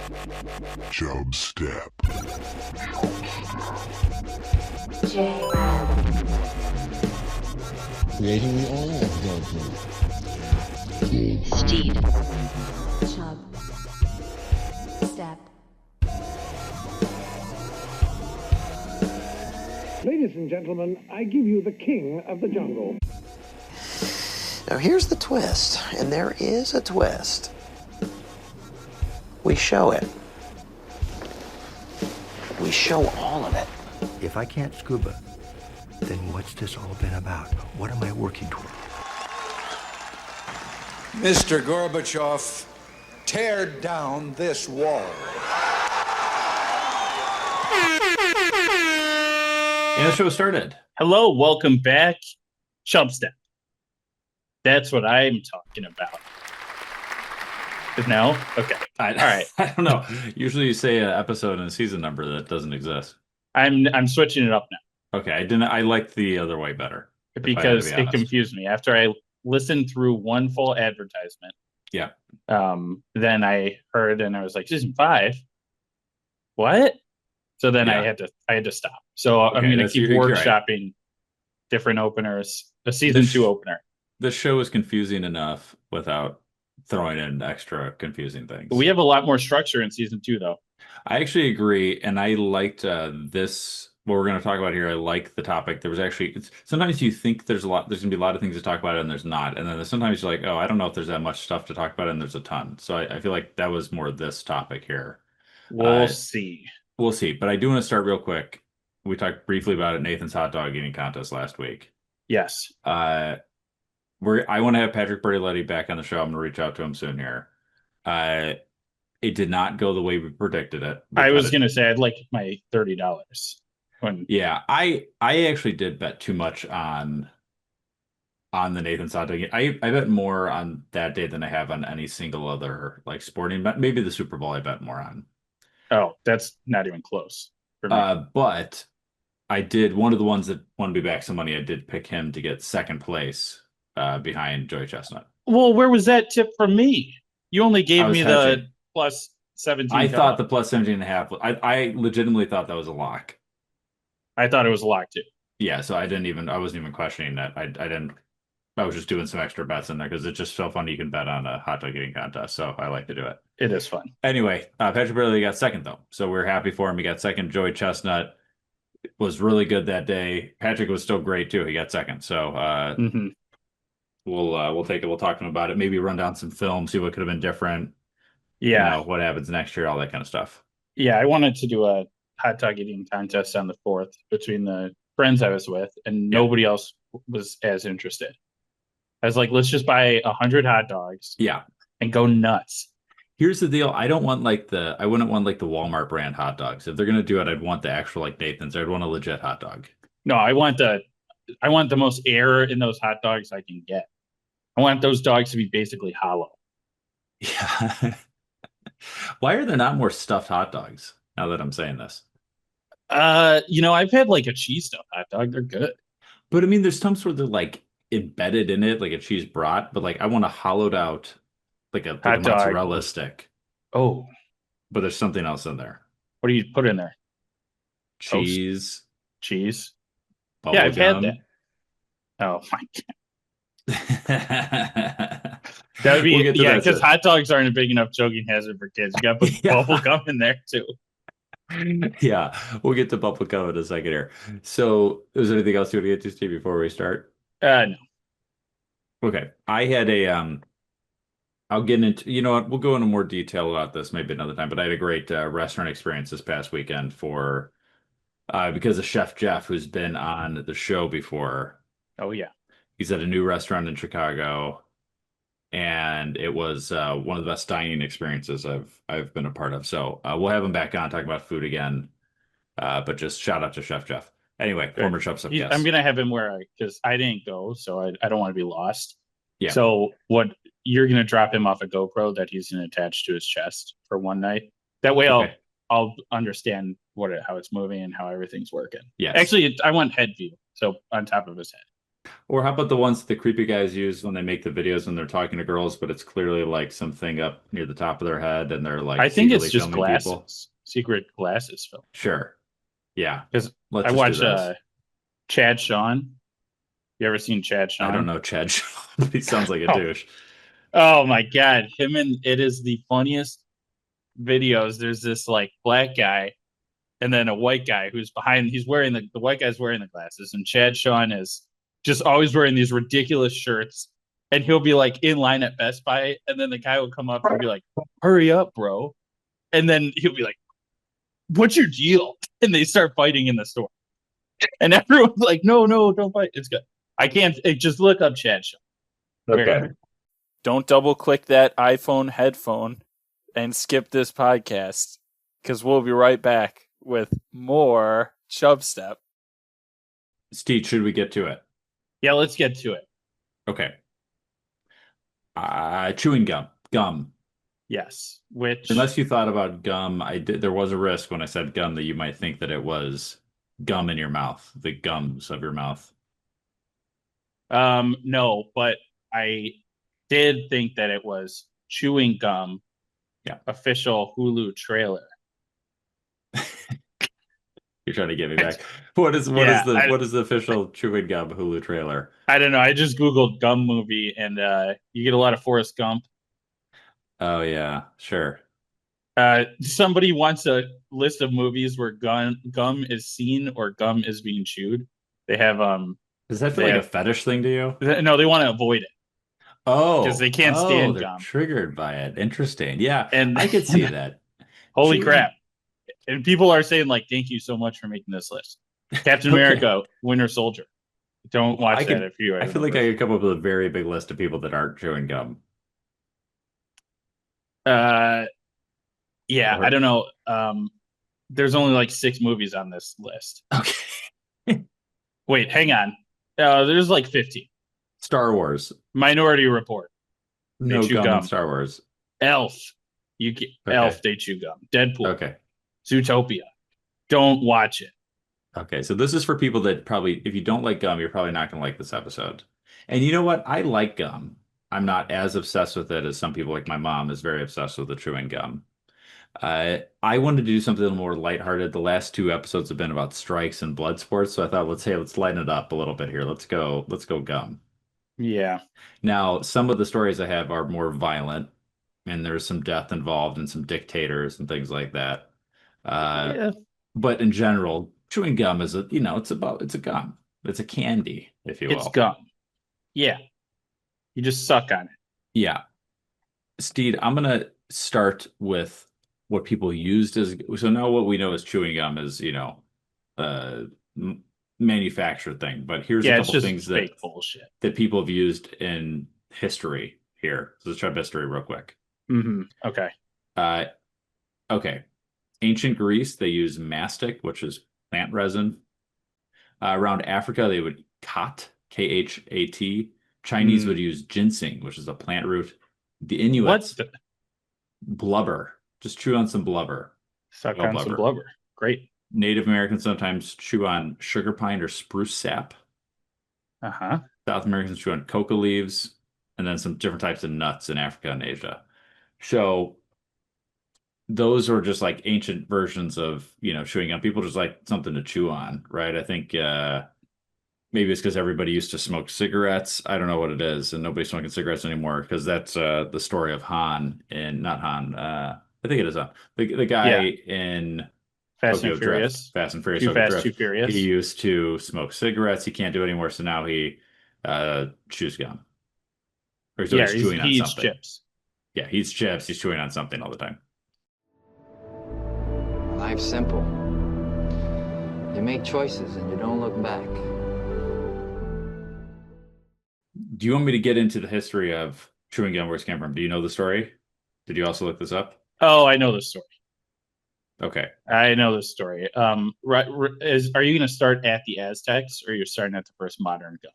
Chubstep. Jrad. Creating the oil of judgment. Steed. Chubstep. Ladies and gentlemen, I give you the king of the jungle. Now here's the twist, and there is a twist. We show it. We show all of it. If I can't scuba, then what's this all been about? What am I working toward? Mr. Gorbachev, tear down this wall. And the show started. Hello, welcome back. Chubstep. That's what I'm talking about. No? Okay. All right. I don't know. Usually you say an episode and a season number that doesn't exist. I'm switching it up now. Okay. I liked the other way better. Because it confused me. After I listened through one full advertisement. Yeah. Then I heard and I was like, season 5? What? So then I had to stop. So okay, I'm going to keep workshopping different openers. A season 2 opener. The show is confusing enough without throwing in extra confusing things. We have a lot more structure in season 2, though. I actually agree, and I liked this. What we're going to talk about here. I like the topic. There was actually sometimes you think there's going to be a lot of things to talk about, and there's not. And then sometimes you're like, oh, I don't know if there's that much stuff to talk about, and there's a ton. So I feel like that was more this topic here. We'll see. We'll see. But I do want to start real quick. We talked briefly about it. Nathan's hot dog eating contest last week. Yes. I want to have Patrick Bertolletti back on the show. I'm going to reach out to him soon here. It did not go the way we predicted it. I was going to say I'd like my $30. Yeah, I actually did bet too much on the Nathan's hot dog. I bet more on that day than I have on any single other like sporting bet. Maybe the Super Bowl I bet more on. Oh, that's not even close for me. But I did one of the ones that won me back some money. I did pick him to get second place behind Joey Chestnut. Well, where was that tip from me? You only gave me hedging. The plus 17. I thought the plus 17.5. I legitimately thought that was a lock. I thought it was a lock too. Yeah, so I wasn't even questioning that. I was just doing some extra bets in there because it's just so fun you can bet on a hot dog eating contest. So I like to do it. It is fun. Anyway, Patrick Bertolletti got second though. So we're happy for him. He got second. Joey Chestnut was really good that day. Patrick was still great too. He got second. So we'll take it. We'll talk to him about it. Maybe run down some film, see what could have been different. Yeah. What happens next year, all that kind of stuff. Yeah, I wanted to do a hot dog eating contest on the 4th between the friends I was with, and nobody else was as interested. I was like, let's just buy 100 hot dogs. Yeah. And go nuts. Here's the deal. I wouldn't want like the Walmart brand hot dogs. If they're gonna do it, I'd want the actual like Nathan's. I'd want a legit hot dog. No, I want the most air in those hot dogs I can get. I want those dogs to be basically hollow. Yeah. Why are there not more stuffed hot dogs now that I'm saying this? I've had like a cheese stuffed hot dog. They're good. But I mean, there's some sort of like embedded in it, like a cheese brat, but like I want a hollowed out like a mozzarella stick. Oh. But there's something else in there. What do you put in there? Cheese. Cheese. Yeah, I've had that. Oh my God. That would be because hot dogs aren't a big enough choking hazard for kids. You got to put bubble gum in there too. Yeah, we'll get to bubble gum in a second here. So, is there anything else you want to get to, Steve, before we start? No. Okay, I had I'll get into. You know what? We'll go into more detail about this maybe another time. But I had a great restaurant experience this past weekend because of Chef Jeff, who's been on the show before. Oh yeah. He's at a new restaurant in Chicago, and it was one of the best dining experiences I've been a part of. So we'll have him back on talk about food again. But just shout out to Chef Jeff. Anyway, former Chubstep guest. I'm gonna have him because I didn't go, so I don't want to be lost. Yeah. So what you're gonna drop him off a GoPro that he's gonna attach to his chest for one night. That way I'll understand how it's moving and how everything's working. Yeah. Actually, I want head view, so on top of his head. Or how about the ones the creepy guys use when they make the videos when they're talking to girls, but it's clearly like something up near the top of their head, and they're like I think it's secretly just filming glasses, people. secret glasses film. Sure. Yeah. Because Let's I just watch do those. Chad Sean. You ever seen Chad Sean? I don't know Chad Sean, but he sounds like a douche. Oh my god, it is the funniest videos. There's this like black guy and then a white guy who's behind. He's wearing the white guy's wearing the glasses, and Chad Sean is just always wearing these ridiculous shirts. And he'll be like in line at Best Buy, and then the guy will come up and be like, "Hurry up, bro!" And then he'll be like, "What's your deal?" And they start fighting in the store, and everyone's like, "No, don't fight. It's good." I can't. Just look up Chad Sean. Okay. Don't double click that iPhone headphone and skip this podcast, because we'll be right back with more Chubstep. Steve, should we get to it? Yeah, let's get to it. Okay. Chewing gum. Yes. Which, unless you thought about gum, there was a risk when I said gum that you might think that it was gum in your mouth, the gums of your mouth. No, but I did think that it was chewing gum. Yeah. Official Hulu trailer. You're trying to get me back. What is the official chewing gum Hulu trailer? I don't know. I just Googled gum movie, and you get a lot of Forrest Gump. Oh yeah, sure. Somebody wants a list of movies where gum is seen or gum is being chewed. They have Does that feel like a fetish thing to you? No, they want to avoid it. Oh, because they can't stand they're gum. Triggered by it. Interesting. Yeah, and I could see that. Holy crap! And people are saying like, "Thank you so much for making this list." Captain America, Winter Soldier. Don't watch that if you. I feel like I could come up with a very big list of people that aren't chewing gum. Yeah, I don't know. There's only like 6 movies on this list. Okay. Wait, hang on. There's like 15. Star Wars. Minority Report. No gum in Star Wars. Elf. Elf, they chew gum. Deadpool. Okay. Zootopia. Don't watch it. Okay, so this is for people that probably, if you don't like gum, you're probably not going to like this episode. And you know what? I like gum. I'm not as obsessed with it as some people, like my mom is very obsessed with the chewing gum. I wanted to do something a little more lighthearted. The last 2 episodes have been about strikes and blood sports, so I thought, let's lighten it up a little bit here. Let's go gum. Yeah. Now, some of the stories I have are more violent, and there's some death involved and some dictators and things like that. Yeah. But in general, chewing gum is it's a gum. It's a candy, if you will. It's gum. Yeah. You just suck on it. Yeah. Steed, I'm going to start with what people used as. So now what we know as chewing gum is, manufactured thing. But here's a couple things that people have used in history here. So let's try history real quick. Mm-hmm. Okay. Okay. Ancient Greece, they use mastic, which is plant resin. Around Africa, they would khat, Khat. Chinese would use ginseng, which is a plant root. The Inuits, blubber. Just chew on some blubber. Suck on some blubber. Great. Native Americans sometimes chew on sugar pine or spruce sap. Uh-huh. South Americans chew on coca leaves, and then some different types of nuts in Africa and Asia. So those are just like ancient versions of, chewing gum. People just like something to chew on, right? I think maybe it's because everybody used to smoke cigarettes. I don't know what it is, and nobody's smoking cigarettes anymore because that's the story of Han and not Han. I think it is Han. The guy in Fast and Furious. Fast and Furious. Too Fast, Too Furious. He used to smoke cigarettes. He can't do it anymore, so now he chews gum. Or he's chewing on something. Chips. Yeah, he eats chips. He's chewing on something all the time. Life's simple. You make choices and you don't look back. Do you want me to get into the history of chewing gum, where it came from? Do you know the story? Did you also look this up? Oh, I know the story. Okay. I know the story. Are you going to start at the Aztecs, or you're starting at the first modern gum?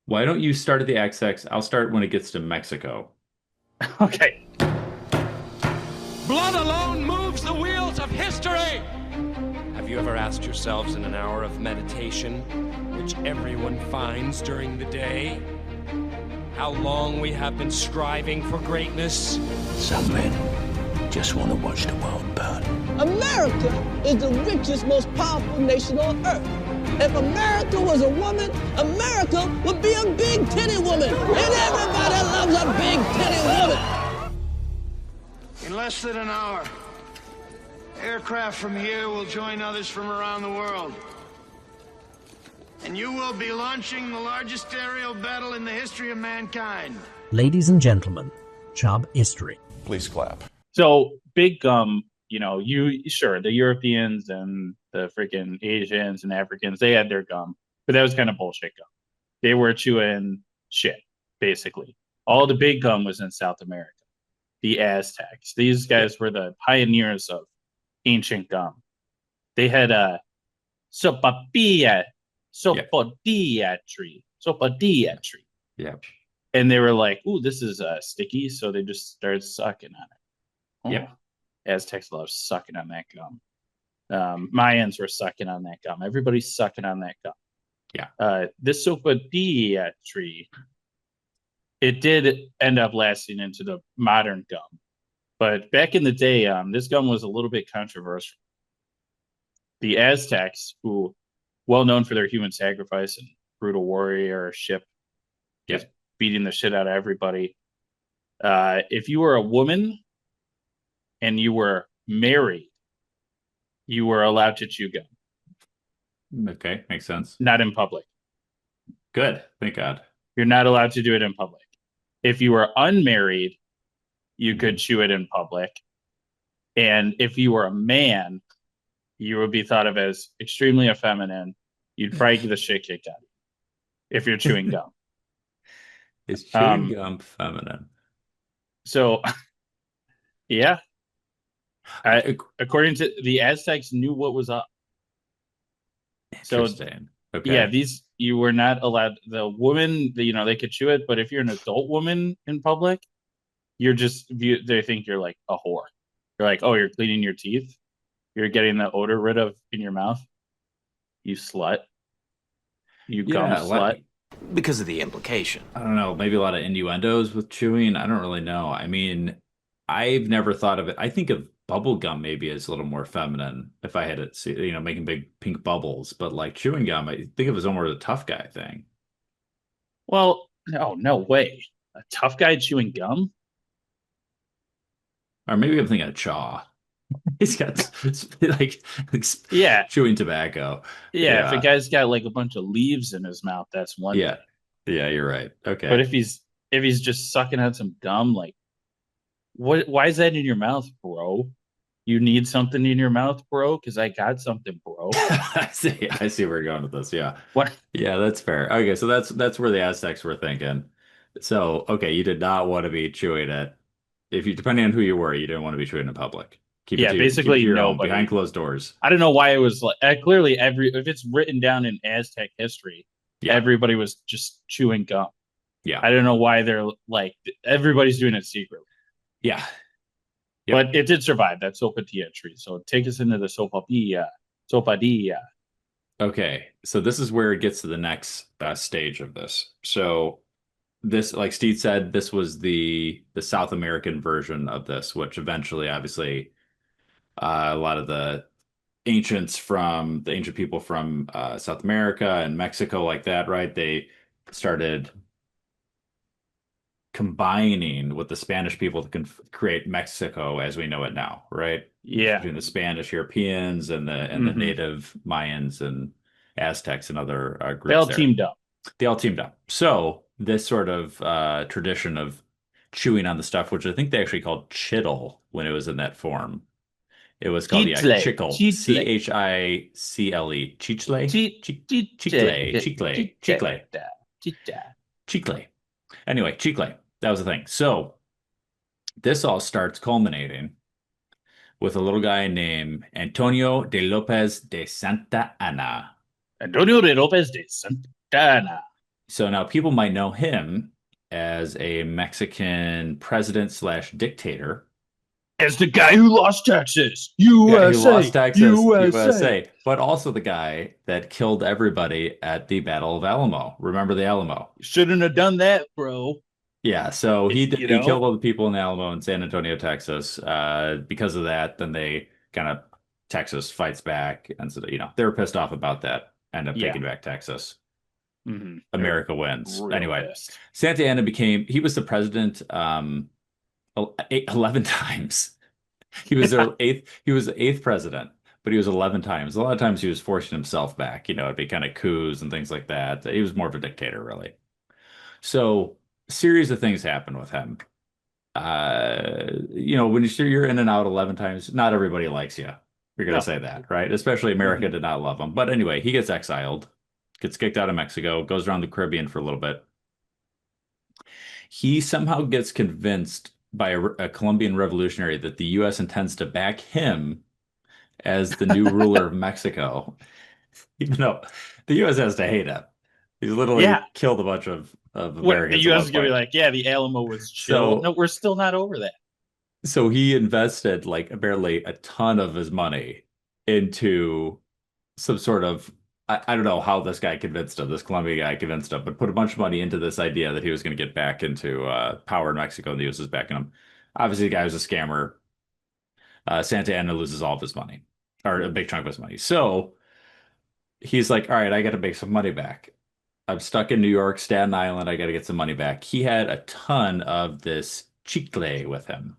Why don't you start at the Aztecs? I'll start when it gets to Mexico. Okay. Blood alone moves the wheels of history. Have you ever asked yourselves in an hour of meditation, which everyone finds during the day. How long we have been striving for greatness. Some men just want to watch the world burn. America is the richest, most powerful nation on earth. If America was a woman, America would be a big titty woman. And everybody loves a big titty woman. In less than an hour, aircraft from here will join others from around the world. And you will be launching the largest aerial battle in the history of mankind. Ladies and gentlemen, Chubb history. Please clap. So big gum, the Europeans and the freaking Asians and Africans, they had their gum, but that was kind of bullshit gum. They were chewing shit, basically. All the big gum was in South America. The Aztecs. These guys were the pioneers of ancient gum. They had a sopadilla tree. Yeah. And they were like, ooh, this is sticky. So they just started sucking on it. Oh, yeah. Aztecs love sucking on that gum. Mayans were sucking on that gum. Everybody's sucking on that gum. Yeah. This sopadilla tree, it did end up lasting into the modern gum. But back in the day, this gum was a little bit controversial. The Aztecs, who well known for their human sacrifice and brutal warriorship, just beating the shit out of everybody. If you were a woman and you were married, you were allowed to chew gum. Okay, makes sense. Not in public. Good, thank God. You're not allowed to do it in public. If you were unmarried, you could chew it in public. And if you were a man, you would be thought of as extremely effeminate. You'd probably get the shit kicked out of you if you're chewing gum. Is chewing gum feminine? So, yeah. According to the Aztecs, knew what was up. Interesting. Okay. Yeah, you were not allowed. The woman, they could chew it, but if you're an adult woman in public, they think you're like a whore. You're like, oh, you're cleaning your teeth. You're getting the odor rid of in your mouth. You slut. You gum slut. Because of the implication. I don't know. Maybe a lot of innuendos with chewing. I don't really know. I mean, I've never thought of it. I think of bubble gum maybe as a little more feminine if I had it, making big pink bubbles. But like chewing gum, I think of it as more of a tough guy thing. Well, no way. A tough guy chewing gum? Or maybe I'm thinking of Chaw. He's got chewing tobacco. Yeah, if a guy's got like a bunch of leaves in his mouth, that's one thing. Yeah, you're right. Okay. But if he's just sucking on some gum, like why is that in your mouth, bro? You need something in your mouth, bro? Because I got something, bro. I see where you're going with this. Yeah. What? Yeah, that's fair. Okay, so that's where the Aztecs were thinking. So okay, you did not want to be chewing it. Depending on who you were, you didn't want to be chewing in public. Basically nobody behind closed doors. I don't know why it was like clearly if it's written down in Aztec history, everybody was just chewing gum. Yeah, I don't know why they're like everybody's doing it secretly. Yeah, but it did survive that sopadilla tree. So take us into the sopadilla. Okay, so this is where it gets to the next stage of this. So this, like Steve said, this was the South American version of this, which eventually, obviously, a lot of the ancient people from South America and Mexico, like that, right? They started combining with the Spanish people to create Mexico as we know it now, right? Yeah, between the Spanish Europeans and the native Mayans and Aztecs and other groups. They all teamed up. So this sort of tradition of chewing on the stuff, which I think they actually called chittle when it was in that form. It was called chicle. Chicle. Chicle. Anyway, chicle. That was the thing. So this all starts culminating with a little guy named Antonio de López de Santa Anna. So now people might know him as a Mexican president / dictator. As the guy who lost Texas, USA, who lost Texas, USA. But also the guy that killed everybody at the Battle of Alamo. Remember the Alamo? Shouldn't have done that, bro. Yeah, so he You he know? killed all the people in Alamo in San Antonio, Texas. Because of that, then they kind of Texas fights back, and so they were pissed off about that. End up taking back Texas. Mm-hmm. America wins. Real Anyway, pissed. Santa Anna he was the president 11 times. He was their the eighth president, but he was 11 times. A lot of times he was forcing himself back. It'd be kind of coups and things like that. He was more of a dictator, really. So a series of things happened with him. When you're in and out 11 times, not everybody likes you. You're going to say that, right? Especially America did not love him. But anyway, he gets exiled, gets kicked out of Mexico, goes around the Caribbean for a little bit. He somehow gets convinced by a Colombian revolutionary that the U.S. intends to back him as the new ruler of Mexico, even though the U.S. has to hate him. He's literally killed a bunch of Americans. The U.S. is going to be like, the Alamo was chill. No, we're still not over that. So he invested apparently a ton of his money into some sort of, I don't know how this guy convinced him, this Colombian guy convinced him, but put a bunch of money into this idea that he was going to get back into power in Mexico and the U.S. is backing him. Obviously, the guy was a scammer. Santa Anna loses all of his money, or a big chunk of his money. So he's like, all right, I got to make some money back. I'm stuck in New York, Staten Island. I got to get some money back. He had a ton of this chicle with him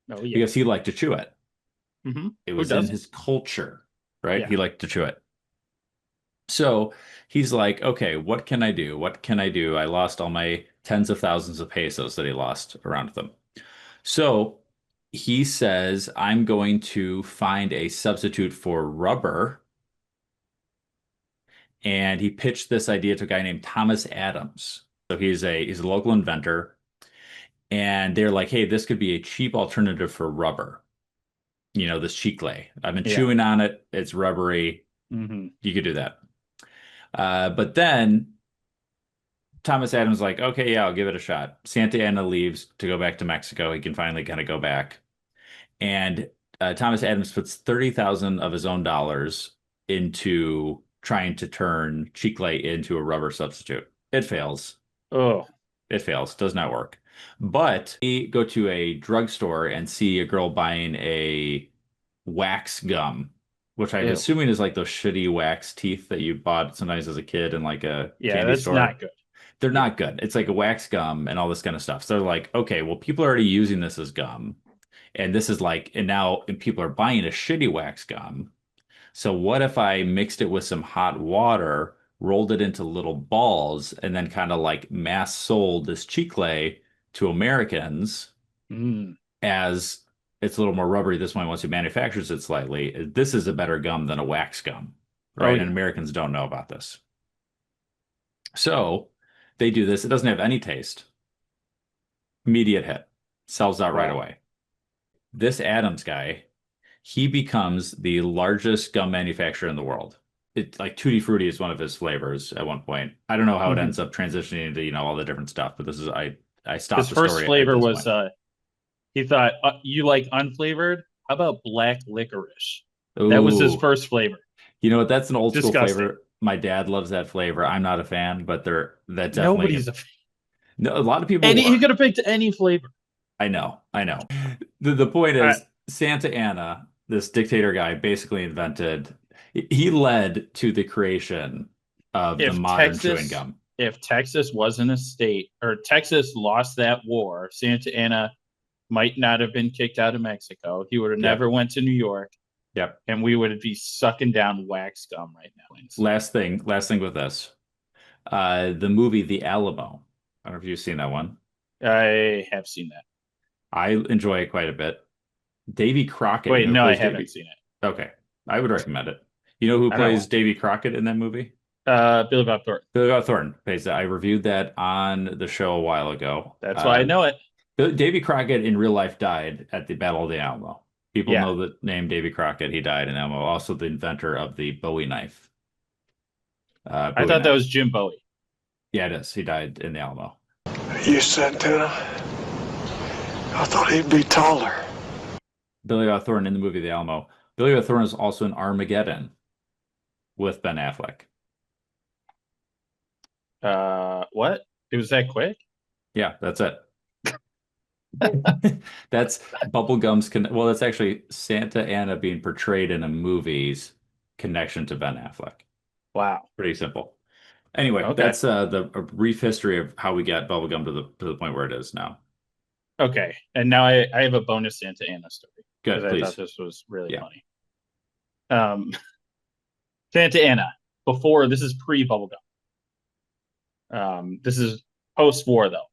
because he liked to chew it. Mm-hmm. It was in his culture, right? Yeah. He liked to chew it. So he's like, okay, what can I do? What can I do? I lost all my tens of thousands of pesos that he lost around them. So he says, I'm going to find a substitute for rubber. And he pitched this idea to a guy named Thomas Adams. So he's a local inventor. And they're like, hey, this could be a cheap alternative for rubber. This chicle. I've been chewing on it. It's rubbery. Mm-hmm. You could do that. But then Thomas Adams is like, okay, yeah, I'll give it a shot. Santa Anna leaves to go back to Mexico. He can finally kind of go back. And Thomas Adams puts 30,000 of his own dollars into trying to turn chicle into a rubber substitute. It fails. Oh. It fails. Does not work. But we go to a drugstore and see a girl buying a wax gum, which I'm assuming is like those shitty wax teeth that you bought sometimes as a kid in like a candy store. Not good. They're not good. It's like a wax gum and all this kind of stuff. So they're like, okay, well, people are already using this as gum. And this is and people are buying a shitty wax gum. So what if I mixed it with some hot water, rolled it into little balls, and then kind of mass sold this chicle to Americans as it's a little more rubbery this way once he manufactures it slightly. This is a better gum than a wax gum, right? Oh, yeah. And Americans don't know about this. So they do this. It doesn't have any taste. Immediate hit. Sells out right away. This Adams guy, he becomes the largest gum manufacturer in the world. It's like Tutti Frutti is one of his flavors at one point. I don't know how it ends up transitioning into, all the different stuff, but this is, I stopped his first flavor was, he thought, you like unflavored? How about black licorice? Ooh. That was his first flavor. You know what? That's an old school flavor. My dad loves that flavor. I'm not a fan, but that definitely. Nobody's a fan. No, a lot of people. He could have picked any flavor. I know. The point is, Santa Anna, this dictator guy, basically invented. He led to the creation of the modern chewing gum. If Texas wasn't a state, or Texas lost that war, Santa Anna might not have been kicked out of Mexico. He would have never went to New York. Yep. And we would be sucking down wax gum right now. Last thing with this. The movie The Alamo. I don't know if you've seen that one. I have seen that. I enjoy it quite a bit. Davy Crockett. Wait, no, I haven't seen it. Okay. I would recommend it. You know who plays Davy Crockett in that movie? Billy Bob Thornton. Billy Bob Thornton plays that. I reviewed that on the show a while ago. That's why I know it. Davy Crockett in real life died at the Battle of the Alamo. People know the name Davy Crockett. He died in Alamo. Also the inventor of the Bowie knife. I thought that was Jim Bowie. Yeah, it is. He died in the Alamo. You Santana? I thought he'd be taller. Billy Bob Thornton in the movie The Alamo. Billy Bob Thornton is also in Armageddon with Ben Affleck. What? It was that quick? Yeah, that's it. That's Bubblegum's well, that's actually Santa Anna being portrayed in a movie's connection to Ben Affleck. Wow. Pretty simple. Anyway, Okay. that's a brief history of how we got Bubblegum to the point where it is now. Okay. And now I have a bonus Santa Anna story. Good, because please. I thought this was really funny. Santa Anna, before, this is pre-Bubblegum. This is post-war, though.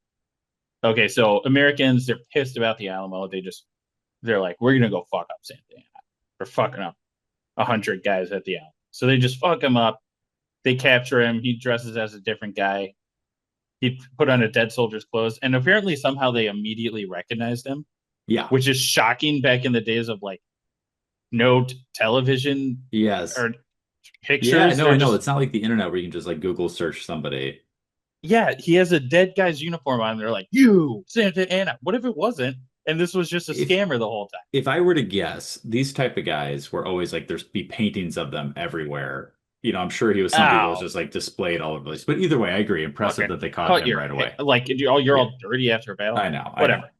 Okay, so Americans, they're pissed about the Alamo. They're like, we're gonna go fuck up Santa Anna. We're fucking up 100 guys at the Alamo. So they just fuck him up. They capture him. He dresses as a different guy. He put on a dead soldier's clothes, and apparently somehow they immediately recognized him. Yeah, which is shocking back in the days of like no television. Yes, or pictures. Yeah, no, I know. It's not like the internet where you can just like Google search somebody. Yeah, he has a dead guy's uniform on. They're like, "You, Santa Anna." What if it wasn't? And this was just a scammer the whole time. If I were to guess, these type of guys were always like, there's be paintings of them everywhere. You know, I'm sure he was some people was just like displayed all over the place. But either way, I agree. Impressive that they caught him right away. Like you're all dirty after a battle. I know. Whatever.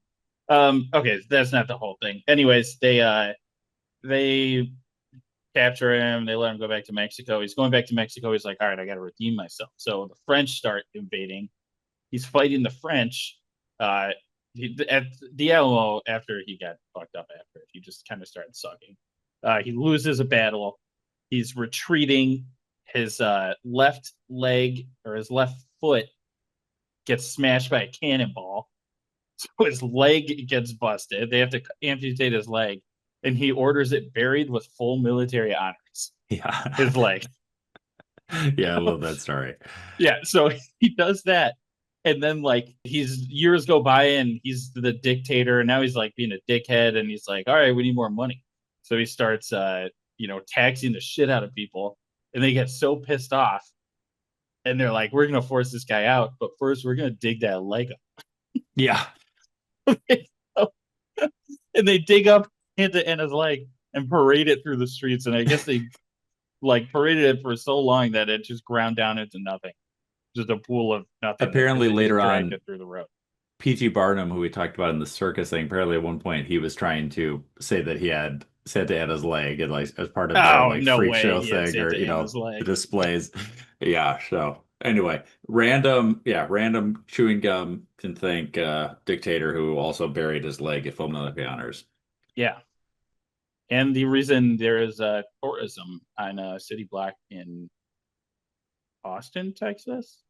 Okay, that's not the whole thing. Anyways, they capture him. They let him go back to Mexico. He's going back to Mexico. He's like, all right, I got to redeem myself. So the French start invading. He's fighting the French. At the Alamo, after he got fucked up after it, he just kind of started sucking. He loses a battle. He's retreating. His left leg or his left foot gets smashed by a cannonball. So his leg gets busted. They have to amputate his leg. And he orders it buried with full military honors. Yeah. His leg. Yeah, I love that story. Yeah, so he does that. And then like years go by and he's the dictator. And now he's like being a dickhead. And he's like, all right, we need more money. So he starts taxing the shit out of people. And they get so pissed off. And they're like, we're gonna force this guy out, but first we're gonna dig that leg up. Yeah. And they dig up Santa Anna's leg and parade it through the streets. And I guess they like paraded it for so long that it just ground down into nothing. Just a pool of nothing. Apparently later on, it through the road. P.T. Barnum, who we talked about in the circus thing, apparently at one point he was trying to say that he had Santa Anna's leg and like as part of the freak show thing or the displays. Yeah, so anyway, random chewing gum can thank dictator who also buried his leg at full military honors. Yeah. And the reason there is tourism on a city block in Austin, Texas?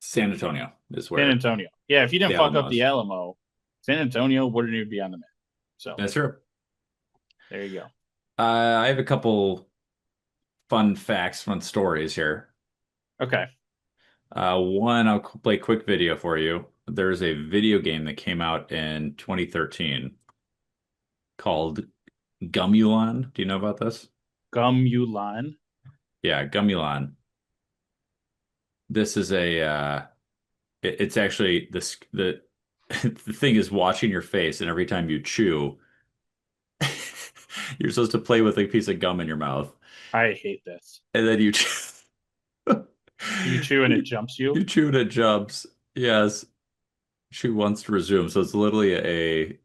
San Antonio is where. San Antonio. Yeah, if you didn't fuck up the Alamo, San Antonio wouldn't even be on the map. So that's true. There you go. I have a couple fun facts, fun stories here. Okay. One, I'll play a quick video for you. There's a video game that came out in 2013 called Gumulon. Do you know about this? Gumulon? Yeah, Gumulon. This is it's actually the thing is watching your face, and every time you chew, you're supposed to play with a piece of gum in your mouth. I hate this. And then you chew and it jumps you? You chew and it jumps. Yes. Chew wants to resume. So it's literally a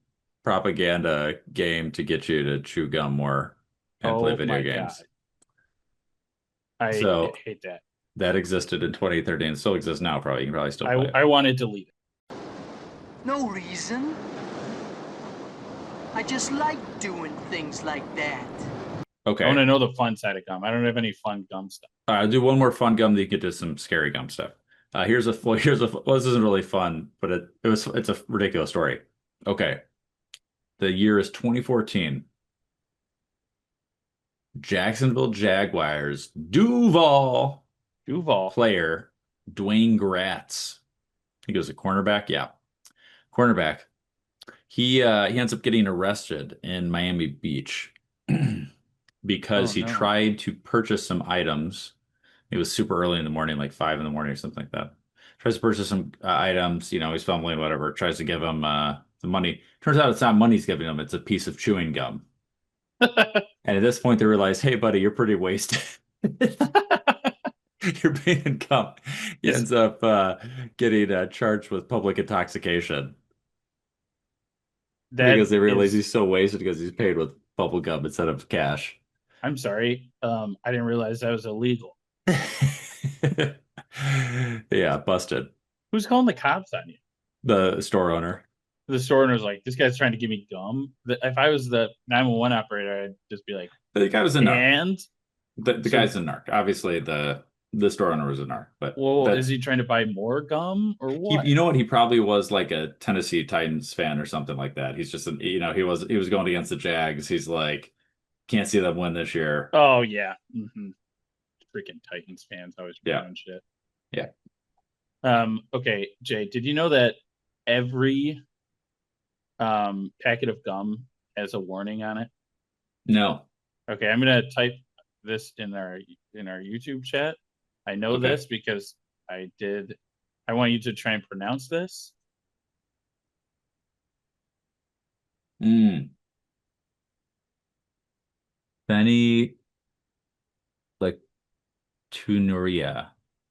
propaganda game to get you to chew gum more and play video games. God. I hate that. That existed in 2013. It still exists now, probably. You can probably still play it. I want to delete it. No reason. I just like doing things like that. Okay. I want to know the fun side of gum. I don't have any fun gum stuff. I'll do one more fun gum, then you get to some scary gum stuff. This isn't really fun, but it's a ridiculous story. Okay. The year is 2014. Jacksonville Jaguars Duval player Dwayne Gratz. He goes a cornerback. Yeah. Cornerback. He ends up getting arrested in Miami Beach because he tried to purchase some items. It was super early in the morning, like 5 a.m. or something like that. Tries to purchase some items, he's fumbling, whatever. Tries to give him the money. Turns out it's not money he's giving him; it's a piece of chewing gum. And at this point, they realize, "Hey, buddy, you're pretty wasted. You're being gum." He ends up getting charged with public intoxication because they realize he's so wasted because he's paid with bubble gum instead of cash. I'm sorry. I didn't realize that was illegal. Yeah, busted. Who's calling the cops on you? The store owner. The store owner's like, this guy's trying to give me gum. If I was the 911 operator, I'd just be like, the guy was a narc. And the guy's a narc. Obviously, the store owner was a narc. But is he trying to buy more gum or what? You know what? He probably was like a Tennessee Titans fan or something like that. He's just, he was going against the Jags. He's like, can't see them win this year. Oh yeah, freaking Titans fans always doing shit. Yeah. Okay, Jay, did you know that every packet of gum has a warning on it? No. Okay, I'm gonna type this in our YouTube chat. I know this because I want you to try and pronounce this.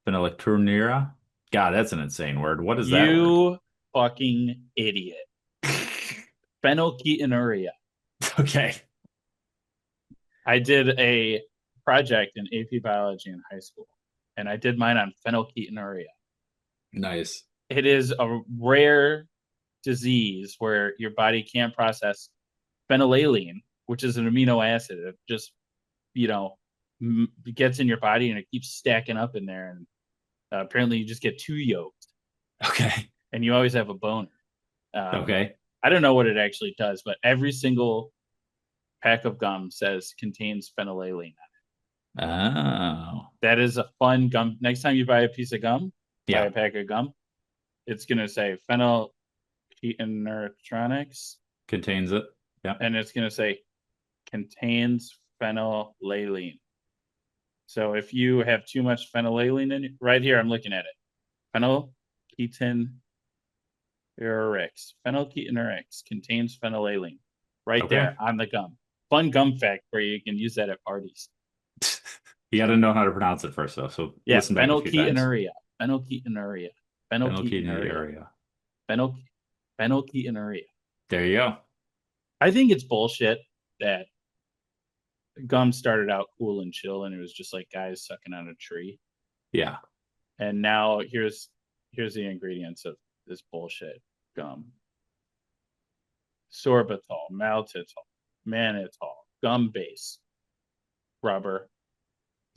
Phenylecturia. God, that's an insane word. What is that? You fucking idiot. Phenylketonuria. Okay. I did a project in AP biology in high school, and I did mine on phenylketonuria. Nice. It is a rare disease where your body can't process phenylalanine, which is an amino acid. It just, gets in your body and it keeps stacking up in there. And apparently you just get too yoked. Okay. And you always have a boner. Okay. I don't know what it actually does, but every single pack of gum contains phenylalanine on it. Oh. That is a fun gum. Next time you buy a piece of gum, buy Yeah. a pack of gum, it's going to say phenylketonuria Contains it. Yeah. and it's going to say contains phenylalanine. So if you have too much phenylalanine in it, right here, I'm looking at it. Phenylketonuria contains phenylalanine. Right there on the gum. Fun gum fact where you can use that at parties. You got to know how to pronounce it first, though. So yeah, listen back a few times. Phenylketonuria. There you go. I think it's bullshit that gum started out cool and chill, and it was just like guys sucking on a tree. Yeah. And now here's the ingredients of this bullshit gum: sorbitol, maltitol, mannitol, gum base, rubber,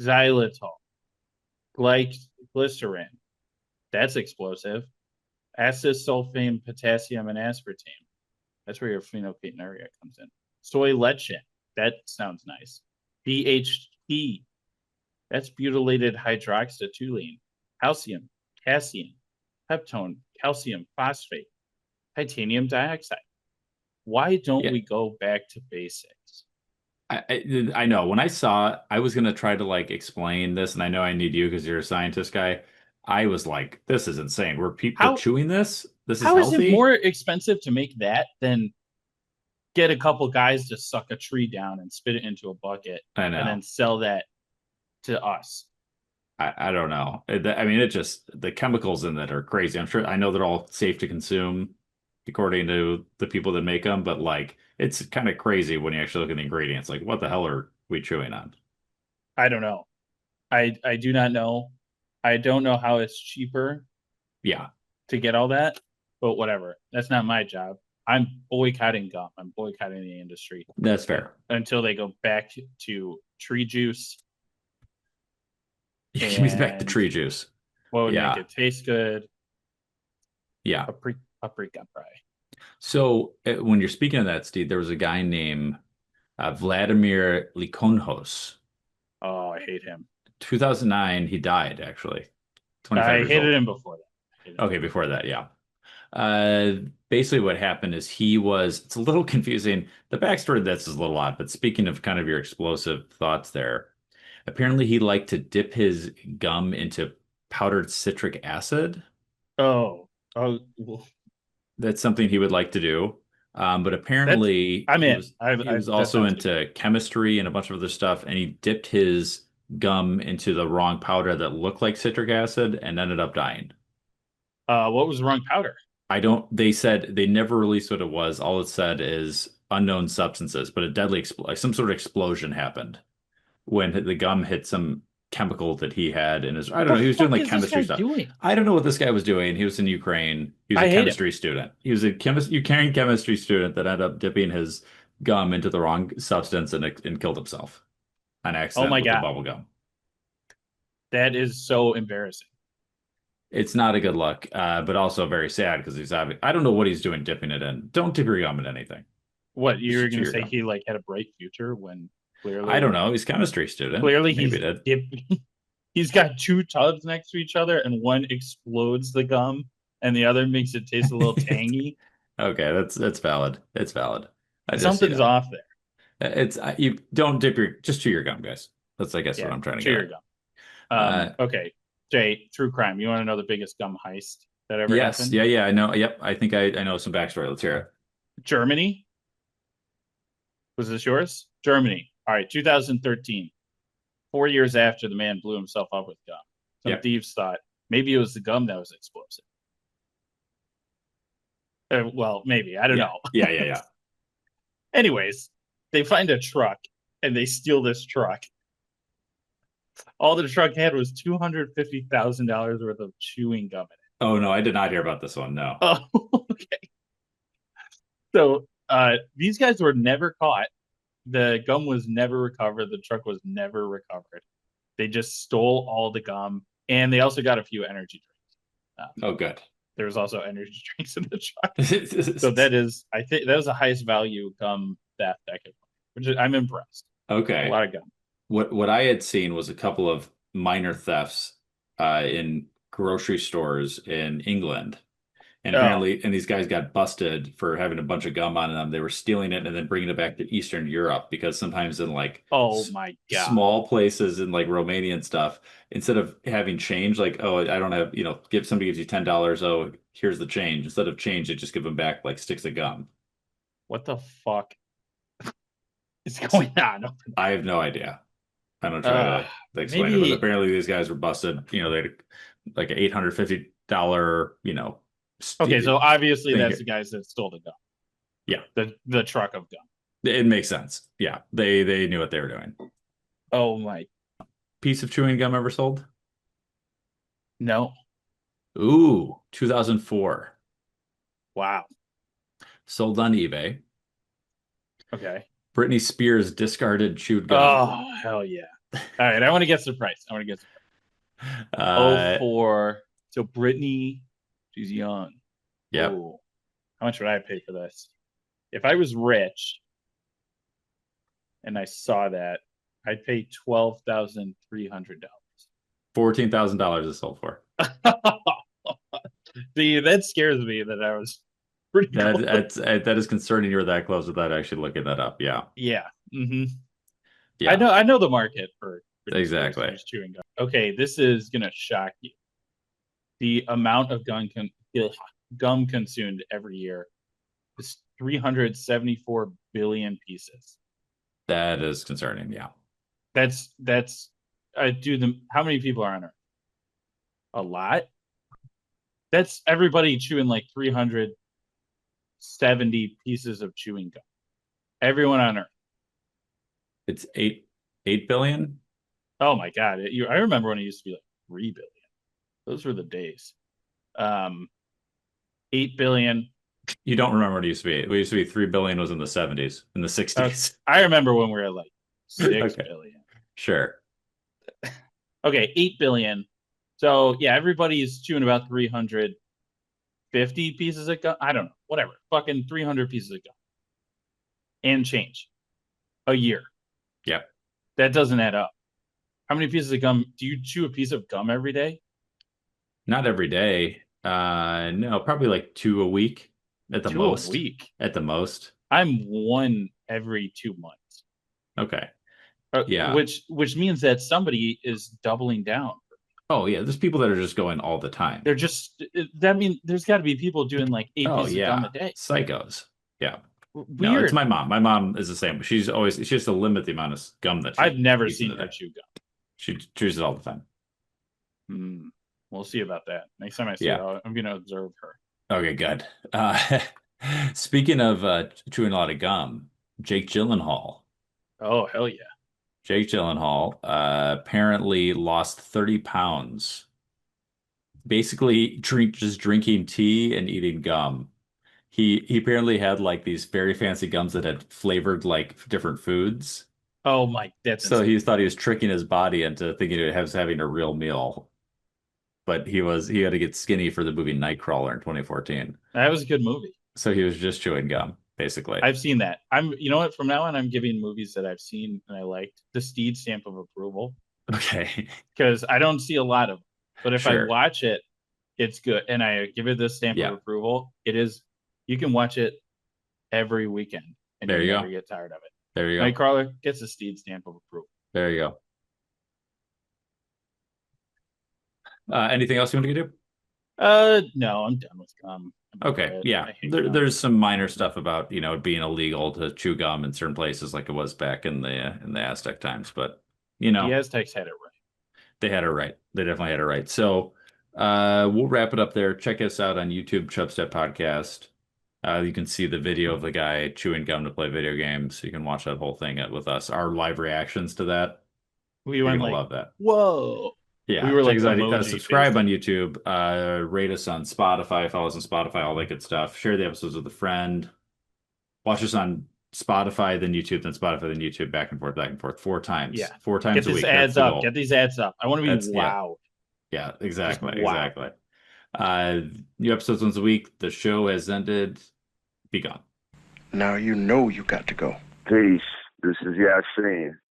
xylitol, glycerin. That's explosive. Acesulfame, potassium, and aspartame. That's where your phenylketonuria comes in. Soy lecithin. That sounds nice. BHT. That's butylated hydroxytoluene. Calcium, casein, peptone, calcium phosphate, titanium dioxide. Why don't we go back to basics? I know. When I saw it, I was going to try to explain this, and I know I need you because you're a scientist guy. I was like, this is insane. Were people chewing this? This is How healthy? is it more expensive to make that than get a couple guys to suck a tree down and spit it into a bucket I know. and then sell that to us? I don't know. I mean, it just, the chemicals in that are crazy. I know they're all safe to consume according to the people that make them, but it's kind of crazy when you actually look at the ingredients. Like, what the hell are we chewing on? I don't know. I do not know. I don't know how it's cheaper. Yeah. To get all that, but whatever. That's not my job. I'm boycotting gum. I'm boycotting the industry. That's fair. Until they go back to tree juice. Give me back the tree juice. What would make it taste good? Yeah. Paprika pie. So when you're speaking of that, Steve, there was a guy named Vladimir Likonhos. Oh, I hate him. 2009, he died, actually. 25 I hated him before that. Okay, before that, yeah. Basically what happened is it's a little confusing. The backstory of this is a little odd, but speaking of kind of your explosive thoughts there, apparently he liked to dip his gum into powdered citric acid. Oh. That's something he would like to do. But apparently I'm he in. was, I, he I, was that also sounds into chemistry and a bunch of other stuff, and he dipped his gum into the wrong powder that looked like citric acid and ended up dying. What was the wrong powder? They said they never released what it was. All it said is unknown substances, but a deadly, like some sort of explosion happened when the gum hit some chemical that he had in his, I don't know, he was doing like chemistry stuff. I don't know what this guy was doing. He was in Ukraine. He was a chemistry student. He was a Ukrainian chemistry student that ended up dipping his gum into the wrong substance and killed himself on accident with the bubble gum. That is so embarrassing. It's not a good look, but also very sad because he's having, I don't know what he's doing dipping it in. Don't dip your gum in anything. What, you were going to say he like had a bright future when clearly I don't know. He's a chemistry student. Clearly Maybe he's got two tubs next to each other and one explodes the gum and the other makes it taste a little tangy. Okay, that's valid. It's valid. Something's off there. It's you don't dip just chew your gum, guys. That's what I'm trying to chew get. Your gum. Okay, Jay, true crime. You want to know the biggest gum heist that ever happened? Yeah, I know. Yep, I think I know some backstory. Let's hear it. Germany. Was this yours? Germany. All right, 2013. 4 years after the man blew himself up with gum. Some thieves thought maybe it was the gum that was explosive. Well, maybe. I don't know. Yeah. Anyways, they find a truck and they steal this truck. All the truck had was $250,000 worth of chewing gum in it. Oh, no, I did not hear about this one. No. Oh, okay. So these guys were never caught. The gum was never recovered. The truck was never recovered. They just stole all the gum, and they also got a few energy drinks. Good. There was also energy drinks in the truck. So that is, I think, that was the highest value gum theft I could find, which I'm impressed. Okay. A lot of gum. What I had seen was a couple of minor thefts in grocery stores in England. And apparently, and these guys got busted for having a bunch of gum on them. They were stealing it and then bringing it back to Eastern Europe because sometimes in like small places in like Romania and stuff, instead of having change, like, oh, I don't have, give somebody gives you $10. Oh, here's the change. Instead of change, they just give them back like sticks of gum. What the fuck is going on? I have no idea. I'm not trying to explain it, but apparently these guys were busted. They had like an $850, Okay, so obviously that's the guys that stole the gum. Yeah. The truck of gum. It makes sense. Yeah. They knew what they were doing. Oh my. Piece of chewing gum ever sold? No. Ooh, 2004. Wow. Sold on eBay. Okay. Britney Spears discarded chewed gum. Oh, hell yeah. All right, I want to guess the price. 04. So Britney, she's young. Yeah. How much would I pay for this? If I was rich and I saw that, I'd pay $12,300. $14,000 is sold for. See, that scares me that I was pretty close. That is concerning you're that close without actually looking that up. Yeah. Yeah. Mm-hmm. Yeah. I know the market for exactly chewing gum. Okay, this is gonna shock you. The amount of gum consumed every year is 374 billion pieces. That is concerning. Yeah. That's how many people are on Earth? A lot. That's everybody chewing like 370 pieces of chewing gum. Everyone on Earth. It's 8 billion. Oh my god! I remember when it used to be like 3 billion. Those were the days. 8 billion. You don't remember what it used to be. It used to be 3 billion was in the 70s, in the 60s. I remember when we were at like 6 billion. Sure. Okay, 8 billion. So yeah, everybody's chewing about 350 pieces of gum. I don't know, whatever. Fucking 300 pieces of gum. And change. A year. Yep. That doesn't add up. How many pieces of gum? Do you chew a piece of gum every day? Not every day. No, probably like 2 a week at the most. 2 a week? At the most. I'm 1 every 2 months. Okay. Yeah. Which means that somebody is doubling down. Oh yeah, there's people that are just going all the time. They're just that mean there's got to be people doing like 8 pieces of gum a day. Psychos. Yeah. Weird. No, it's my mom. My mom is the same. She has to limit the amount of gum that I've never seen her chew gum. She chews it all the time. We'll see about that. Next time I see her, I'm going to observe her. Okay, good. Speaking of chewing a lot of gum, Jake Gyllenhaal. Oh, hell yeah. Jake Gyllenhaal apparently lost 30 pounds. Basically, just drinking tea and eating gum. He apparently had like these very fancy gums that had flavored like different foods. Oh my, that's so insane. He thought he was tricking his body into thinking he was having a real meal. But he had to get skinny for the movie Nightcrawler in 2014. That was a good movie. So he was just chewing gum, basically. I've seen that. You know what? From now on, I'm giving movies that I've seen and I liked the Steed stamp of approval. Okay. Because I don't see a lot of them. But if I watch it, it's good. And I give it this stamp of approval. It is, you can watch it every weekend and you never get tired of it. There you go. Nightcrawler gets a Steed stamp of approval. There you go. Anything else you want to do? No, I'm done with gum. Okay, yeah. There's some minor stuff about it being illegal to chew gum in certain places, like it was back in the Aztec times. But the Aztecs had it right. They had it right. They definitely had it right. So we'll wrap it up there. Check us out on YouTube, Chubstep Podcast. You can see the video of the guy chewing gum to play video games. You can watch that whole thing with us. Our live reactions to that. We went like, love that. Whoa. Yeah, we were like subscribe on YouTube, rate us on Spotify, follow us on Spotify, all that good stuff. Share the episodes with a friend. Watch us on Spotify, then YouTube, then Spotify, then YouTube, back and forth, 4 times. Yeah, 4 times a week. Get these ads up. I want to be wowed. Yeah, exactly, exactly. New episodes once a week. The show has ended. Be gone. Now you know you got to go. Peace. This is Yasin.